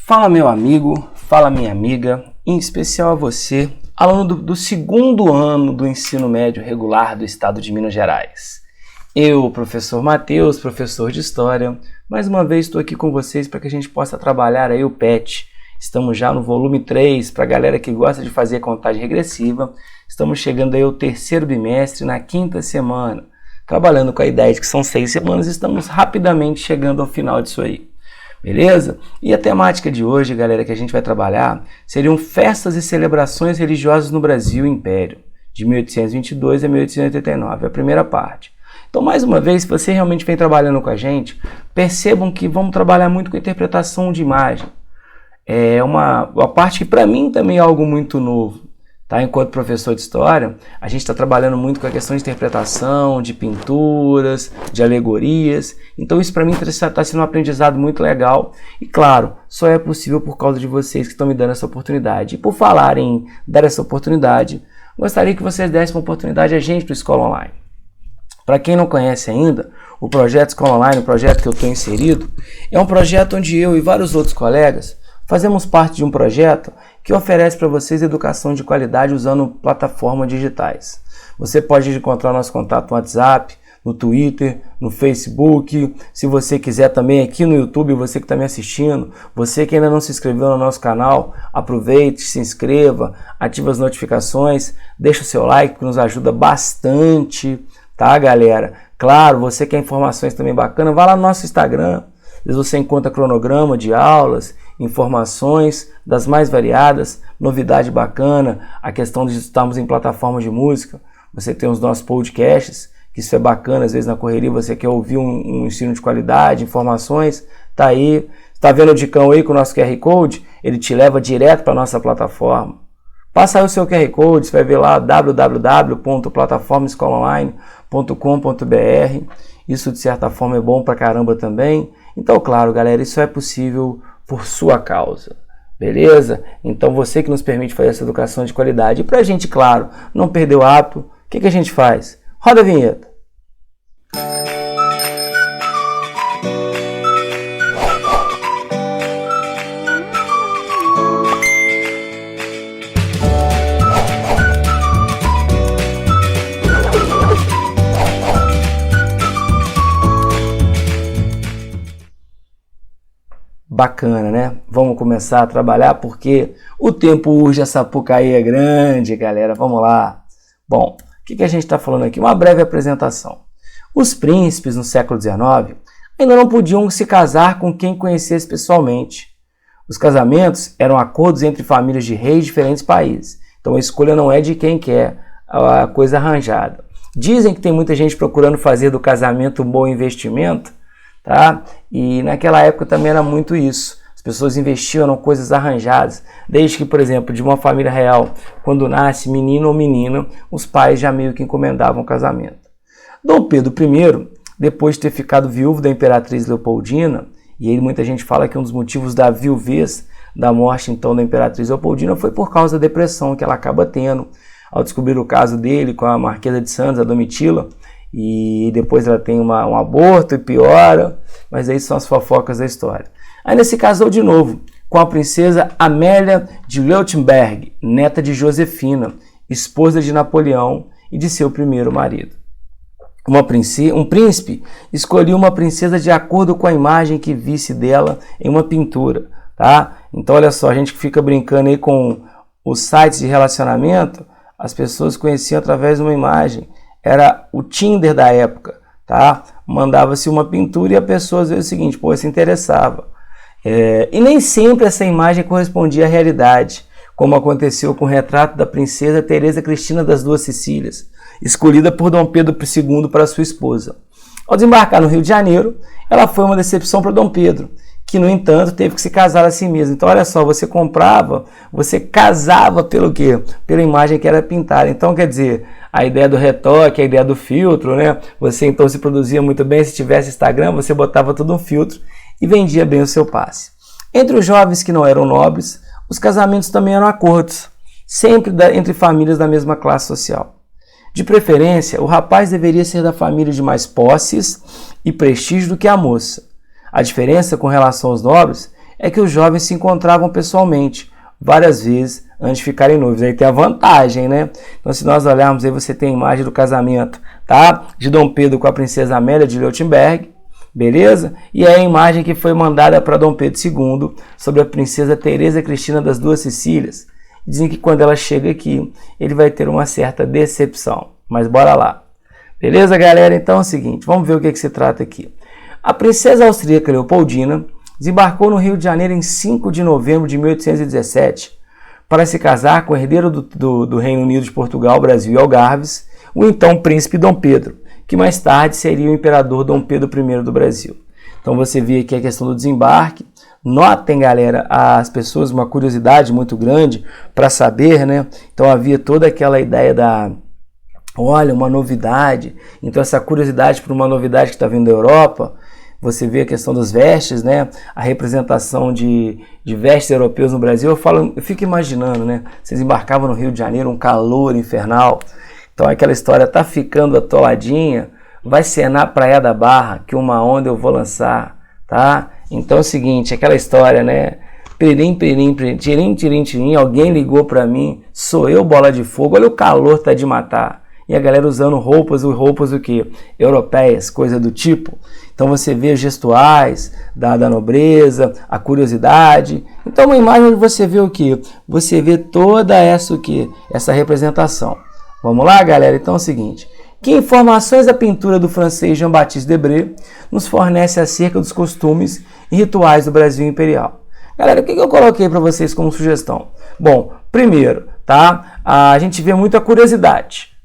Fala meu amigo, fala minha amiga, em especial a você, aluno do segundo ano do ensino médio regular do estado de Minas Gerais. Eu, professor Matheus, professor de História, mais uma vez estou aqui com vocês para que a gente possa trabalhar aí o PET. Estamos já no volume 3, para a galera que gosta de fazer contagem regressiva. Estamos chegando aí ao terceiro bimestre, na quinta semana. Trabalhando com a ideia de que são 6 semanas, estamos rapidamente chegando ao final disso aí. Beleza? E a temática de hoje, galera, que a gente vai trabalhar, seriam festas e celebrações religiosas no Brasil e Império, de 1822 a 1889, a primeira parte. Então, mais uma vez, se você realmente vem trabalhando com a gente, percebam que vamos trabalhar muito com interpretação de imagem. É uma parte que para mim também é algo muito novo. Tá? Enquanto professor de História, a gente está trabalhando muito com a questão de interpretação, de pinturas, de alegorias. Então isso para mim está sendo um aprendizado muito legal. E claro, só é possível por causa de vocês que estão me dando essa oportunidade. E por falar em dar essa oportunidade, gostaria que vocês dessem uma oportunidade a gente do Escola Online. Para quem não conhece ainda, o projeto Escola Online, o projeto que eu estou inserido, é um projeto onde eu e vários outros colegas fazemos parte de um projeto que oferece para vocês educação de qualidade usando plataformas digitais. Você pode encontrar nosso contato no WhatsApp, no Twitter, no Facebook. Se você quiser também aqui no YouTube, você que está me assistindo, você que ainda não se inscreveu no nosso canal, aproveite, se inscreva, ative as notificações, deixa o seu like que nos ajuda bastante, tá, galera? Claro, você quer informações também bacanas, vá lá no nosso Instagram. Às vezes você encontra cronograma de aulas, informações das mais variadas, novidade bacana, a questão de estarmos em plataforma de música. Você tem os nossos podcasts, que isso é bacana, às vezes na correria você quer ouvir um ensino de qualidade, informações, tá aí. Está vendo o Dicão aí com o nosso QR Code? Ele te leva direto para a nossa plataforma. Passa aí o seu QR Code, você vai ver lá www.plataformaescolaonline.com.br. Isso de certa forma é bom pra caramba também. Então, claro, galera, isso é possível por sua causa, beleza? Então, você que nos permite fazer essa educação de qualidade. E pra gente, claro, não perder o hábito, o que a gente faz? Roda a vinheta! Bacana, né? Vamos começar a trabalhar porque o tempo urge, a Sapucaí é grande, galera. Vamos lá. Bom, o que a gente está falando aqui? Uma breve apresentação. Os príncipes no século XIX ainda não podiam se casar com quem conhecesse pessoalmente. Os casamentos eram acordos entre famílias de reis de diferentes países. Então a escolha não é de quem quer, a coisa arranjada. Dizem que tem muita gente procurando fazer do casamento um bom investimento, tá? E naquela época também era muito isso. As pessoas investiam em coisas arranjadas. Desde que, por exemplo, de uma família real, quando nasce menino ou menina, os pais já meio que encomendavam o casamento. Dom Pedro I, depois de ter ficado viúvo da imperatriz Leopoldina, e aí muita gente fala que um dos motivos da viuvez, da morte então da imperatriz Leopoldina, foi por causa da depressão que ela acaba tendo ao descobrir o caso dele com a Marquesa de Santos, a Domitila, e depois ela tem um aborto e piora, mas aí são as fofocas da história. Ainda se casou de novo com a princesa Amélia de Leuchtenberg, neta de Josefina, esposa de Napoleão e de seu primeiro marido. Um príncipe escolheu uma princesa de acordo com a imagem que visse dela em uma pintura, tá? Então olha só, a gente que fica brincando aí com os sites de relacionamento, as pessoas conheciam através de uma imagem. Era o Tinder da época, tá? Mandava-se uma pintura e a pessoa às vezes o seguinte, se interessava. E nem sempre essa imagem correspondia à realidade, como aconteceu com o retrato da princesa Teresa Cristina das Duas Sicílias, escolhida por Dom Pedro II para sua esposa. Ao desembarcar no Rio de Janeiro, ela foi uma decepção para Dom Pedro, que, no entanto, teve que se casar a si mesmo. Então, olha só, você comprava, você casava pelo quê? Pela imagem que era pintada. Então, quer dizer, a ideia do retoque, a ideia do filtro, né? Você, então, se produzia muito bem. Se tivesse Instagram, você botava tudo um filtro e vendia bem o seu passe. Entre os jovens que não eram nobres, os casamentos também eram acordos, sempre entre famílias da mesma classe social. De preferência, o rapaz deveria ser da família de mais posses e prestígio do que a moça. A diferença com relação aos nobres é que os jovens se encontravam pessoalmente várias vezes antes de ficarem noivos. Aí tem a vantagem, né? Então, se nós olharmos aí, você tem a imagem do casamento, tá? De Dom Pedro com a princesa Amélia de Leutenberg, beleza? E é a imagem que foi mandada para Dom Pedro II sobre a princesa Teresa Cristina das Duas Sicílias. Dizem que quando ela chega aqui, ele vai ter uma certa decepção. Mas bora lá. Beleza, galera? Então é o seguinte, vamos ver o que se trata aqui. A princesa austríaca Leopoldina desembarcou no Rio de Janeiro em 5 de novembro de 1817 para se casar com o herdeiro do Reino Unido de Portugal, Brasil e Algarves, o então príncipe Dom Pedro, que mais tarde seria o imperador Dom Pedro I do Brasil. Então você vê aqui a questão do desembarque. Notem, galera, as pessoas, uma curiosidade muito grande para saber, né? Então havia toda aquela ideia da... Olha, uma novidade. Então essa curiosidade por uma novidade que está vindo da Europa... Você vê a questão das vestes, né? A representação de vestes europeus no Brasil. Eu fico imaginando, né? Vocês embarcavam no Rio de Janeiro, um calor infernal. Então aquela história tá ficando atoladinha. Vai ser na Praia da Barra que uma onda eu vou lançar, tá? Então é o seguinte, aquela história, né? Pirim, pirim, pirim, tirim, tirim, tirim. Alguém ligou para mim. Sou eu, bola de fogo. Olha o calor, tá de matar. E a galera usando roupas o quê? Europeias, coisa do tipo. Então você vê gestuais da nobreza, a curiosidade. Então uma imagem onde você vê o quê? Você vê toda essa representação. Vamos lá, galera? Então é o seguinte. Que informações a pintura do francês Jean-Baptiste Debré nos fornece acerca dos costumes e rituais do Brasil imperial? Galera, o que eu coloquei para vocês como sugestão? Bom, primeiro, tá? A gente vê muita curiosidade.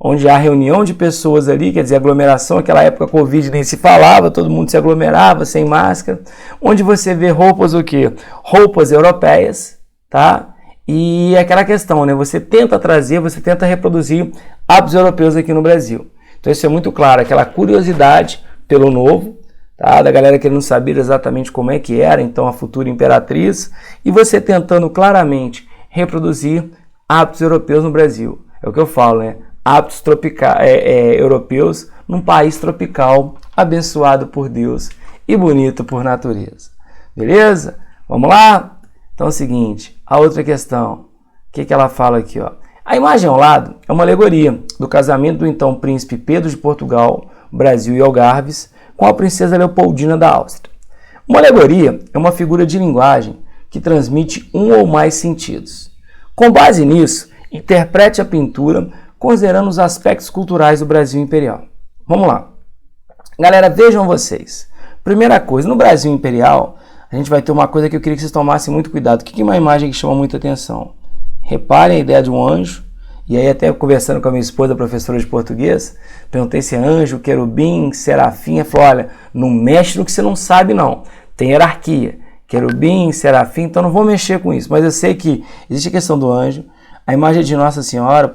Onde há reunião de pessoas ali, quer dizer, aglomeração, aquela época Covid nem se falava, todo mundo se aglomerava sem máscara, onde você vê roupas o quê? Roupas europeias, tá? E aquela questão, né? Você tenta trazer, você tenta reproduzir hábitos europeus aqui no Brasil. Então isso é muito claro, aquela curiosidade pelo novo, tá? Da galera querendo saber exatamente como é que era, então, a futura imperatriz, e você tentando claramente reproduzir hábitos europeus no Brasil. É o que eu falo, né? Hábitos europeus num país tropical, abençoado por Deus e bonito por natureza. Beleza? Vamos lá? Então é o seguinte, a outra questão, o que ela fala aqui? Ó? A imagem ao lado é uma alegoria do casamento do então príncipe Pedro de Portugal, Brasil e Algarves com a princesa Leopoldina da Áustria. Uma alegoria é uma figura de linguagem que transmite um ou mais sentidos. Com base nisso, interprete a pintura considerando os aspectos culturais do Brasil imperial. Vamos lá. Galera, vejam vocês. Primeira coisa, no Brasil imperial, a gente vai ter uma coisa que eu queria que vocês tomassem muito cuidado. O que é uma imagem que chama muita atenção? Reparem a ideia de um anjo. E aí até conversando com a minha esposa, professora de português, perguntei se é anjo, querubim, serafim. Ela falou, olha, não mexe no que você não sabe não. Tem hierarquia. Querubim, serafim, então não vou mexer com isso. Mas eu sei que existe a questão do anjo. A imagem de Nossa Senhora,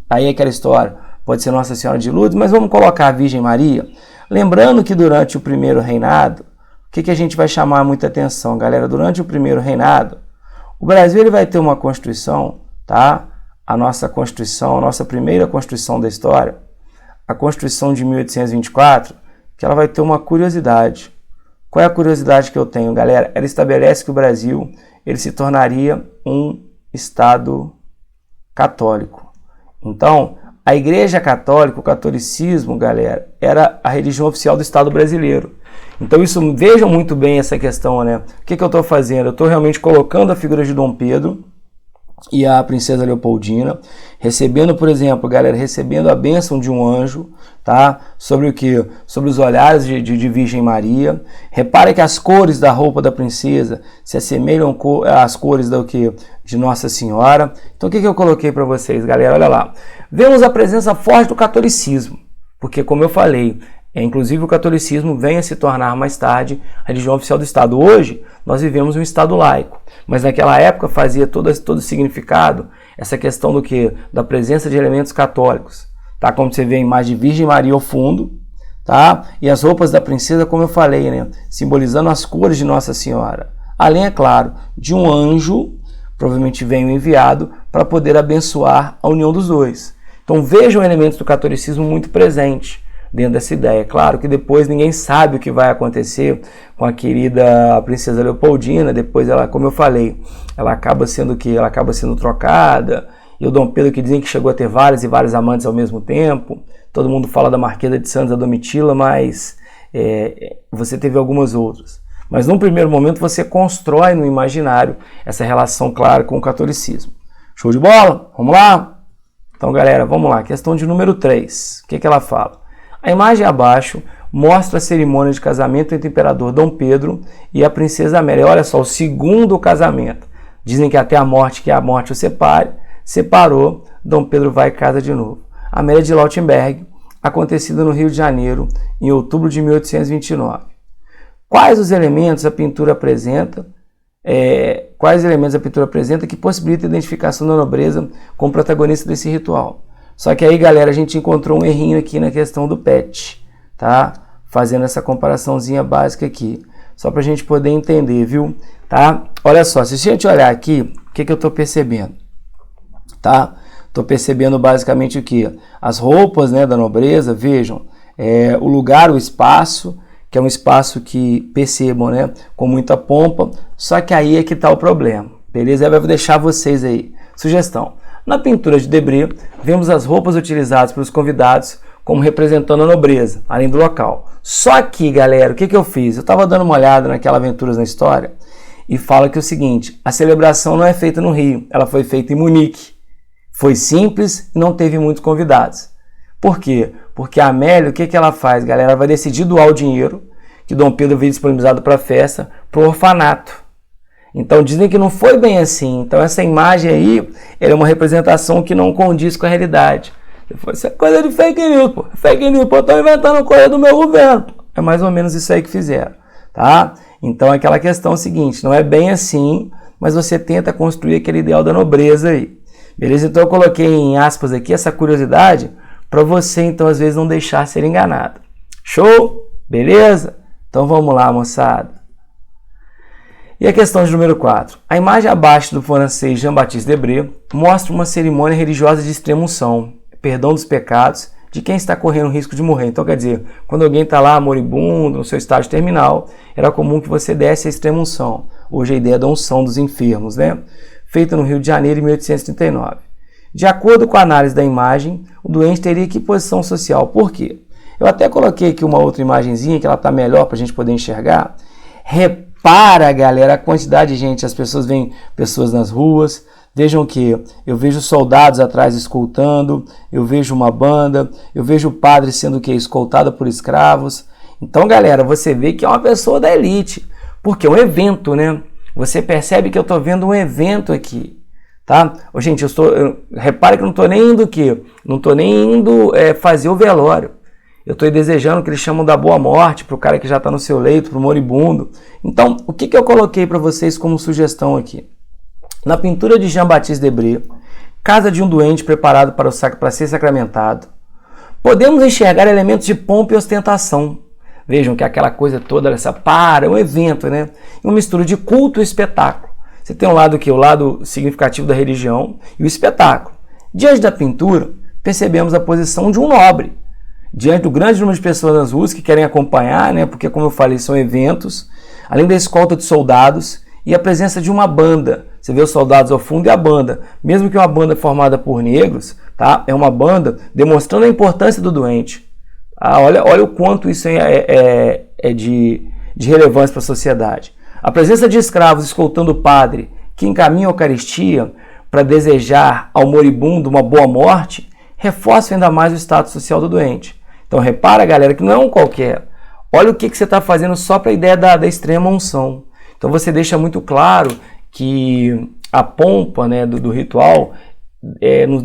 aí aquela história, pode ser Nossa Senhora de Lourdes, mas vamos colocar a Virgem Maria. Lembrando que durante o primeiro reinado, o que a gente vai chamar muita atenção, galera? Durante o primeiro reinado, o Brasil ele vai ter uma Constituição, tá? A nossa Constituição, a nossa primeira Constituição da história, a Constituição de 1824, que ela vai ter uma curiosidade. Qual é a curiosidade que eu tenho, galera? Ela estabelece que o Brasil ele se tornaria um Estado católico. Então, a Igreja Católica, o catolicismo, galera, era a religião oficial do Estado brasileiro. Então, vejam muito bem essa questão, né? O que eu estou fazendo? Eu estou realmente colocando a figura de Dom Pedro e a princesa Leopoldina, recebendo, por exemplo, galera, recebendo a bênção de um anjo, tá? Sobre o que? Sobre os olhares de Virgem Maria. Repare que as cores da roupa da princesa se assemelham às cores de Nossa Senhora. Então o que eu coloquei para vocês, galera? Olha lá. Vemos a presença forte do catolicismo, porque como eu falei, inclusive o catolicismo vem a se tornar mais tarde a religião oficial do Estado. Hoje nós vivemos um Estado laico, mas naquela época fazia todo o significado essa questão da presença de elementos católicos. Tá? Como você vê a imagem de Virgem Maria ao fundo, tá? E as roupas da princesa, como eu falei, né? Simbolizando as cores de Nossa Senhora. Além, é claro, de um anjo, provavelmente veio enviado, para poder abençoar a união dos dois. Então vejam elementos do catolicismo muito presentes dentro dessa ideia. Claro que depois ninguém sabe o que vai acontecer com a querida princesa Leopoldina. Depois ela, como eu falei, ela acaba sendo trocada. E o Dom Pedro, que dizem que chegou a ter várias e várias amantes ao mesmo tempo. Todo mundo fala da Marquesa de Santos, da Domitila, mas você teve algumas outras. Mas num primeiro momento você constrói no imaginário essa relação clara com o catolicismo. Show de bola? Vamos lá? Então, galera, vamos lá. Questão de número 3. O que ela fala? A imagem abaixo mostra a cerimônia de casamento entre o imperador Dom Pedro e a princesa Amélia. Olha só, o segundo casamento. Dizem que até a morte, que a morte o separe. Separou, Dom Pedro vai e casa de novo. Amélia de Lautenberg, acontecida no Rio de Janeiro, em outubro de 1829. Quais os elementos a pintura apresenta? Que possibilitam a identificação da nobreza como protagonista desse ritual? Só que aí, galera, a gente encontrou um errinho aqui na questão do PET, tá? Fazendo essa comparaçãozinha básica aqui, só para a gente poder entender, viu? Tá? Olha só, se a gente olhar aqui, o que eu estou percebendo? Tá? Estou percebendo basicamente o que? As roupas, né, da nobreza, vejam, o lugar, o espaço, que é um espaço que, percebam, né, com muita pompa, só que aí é que está o problema, beleza? Eu vou deixar vocês aí. Sugestão: na pintura de Debré, vemos as roupas utilizadas pelos convidados como representando a nobreza, além do local. Só que, galera, o que eu fiz? Eu estava dando uma olhada naquela Aventuras na História e fala que é o seguinte: a celebração não é feita no Rio, ela foi feita em Munique. Foi simples e não teve muitos convidados. Por quê? Porque a Amélia, o que ela faz, galera? Ela vai decidir doar o dinheiro que Dom Pedro veio disponibilizado para a festa, para o orfanato. Então dizem que não foi bem assim. Então essa imagem aí é uma representação que não condiz com a realidade. Isso é coisa de fake news, pô. Fake news, pô, estão inventando coisa do meu governo. É mais ou menos isso aí que fizeram, tá? Então aquela questão é a seguinte: não é bem assim, mas você tenta construir aquele ideal da nobreza aí. Beleza? Então eu coloquei em aspas aqui essa curiosidade para você, então, às vezes não deixar ser enganado. Show? Beleza? Então vamos lá, moçada. E a questão de número 4. A imagem abaixo do francês Jean-Baptiste Debré mostra uma cerimônia religiosa de extrema-unção, perdão dos pecados, de quem está correndo o risco de morrer. Então, quer dizer, quando alguém está lá moribundo, no seu estágio terminal, era comum que você desse a extrema-unção. Hoje a ideia da unção dos enfermos, né? Feita no Rio de Janeiro em 1839. De acordo com a análise da imagem, o doente teria que posição social. Por quê? Eu até coloquei aqui uma outra imagenzinha que ela está melhor para a gente poder enxergar. Repara, galera, a quantidade de gente. As pessoas veem pessoas nas ruas. Vejam que eu vejo soldados atrás escoltando, eu vejo uma banda, eu vejo o padre sendo escoltado por escravos. Então, galera, você vê que é uma pessoa da elite, porque é um evento, né? Você percebe que eu estou vendo um evento aqui, tá? Gente, repare que eu não estou nem indo não estou nem indo fazer o velório. Eu estou desejando o que eles chamam da boa morte para o cara que já está no seu leito, para o moribundo. Então, o que eu coloquei para vocês como sugestão aqui? Na pintura de Jean-Baptiste Debré, casa de um doente preparado para ser sacramentado, podemos enxergar elementos de pompa e ostentação. Vejam que aquela coisa toda, é um evento, né? Uma mistura de culto e espetáculo. Você tem um lado o lado significativo da religião e o espetáculo. Diante da pintura, percebemos a posição de um nobre. Diante do grande número de pessoas nas ruas que querem acompanhar, né? Porque, como eu falei, são eventos, além da escolta de soldados e a presença de uma banda. Você vê os soldados ao fundo e a banda. Mesmo que uma banda formada por negros, tá? É uma banda demonstrando a importância do doente. Olha o quanto isso é de relevância para a sociedade. A presença de escravos escoltando o padre que encaminha a Eucaristia para desejar ao moribundo uma boa morte, reforça ainda mais o status social do doente. Então repara, galera, que não é um qualquer. Olha o que você está fazendo só para a ideia da extrema unção. Então você deixa muito claro que a pompa, né, do ritual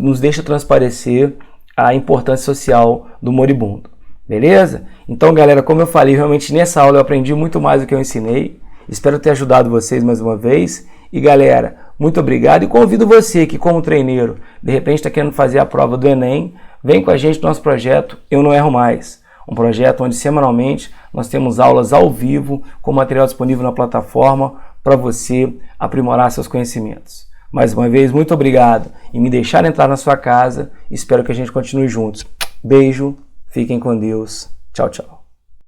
nos deixa transparecer a importância social do moribundo. Beleza? Então, galera, como eu falei, realmente nessa aula eu aprendi muito mais do que eu ensinei. Espero ter ajudado vocês mais uma vez. E, galera, muito obrigado. E convido você que, como treineiro, de repente está querendo fazer a prova do Enem, vem com a gente no nosso projeto Eu Não Erro Mais. Um projeto onde semanalmente nós temos aulas ao vivo com material disponível na plataforma para você aprimorar seus conhecimentos. Mais uma vez, muito obrigado em me deixar entrar na sua casa. Espero que a gente continue juntos. Beijo. Fiquem com Deus. Tchau, tchau.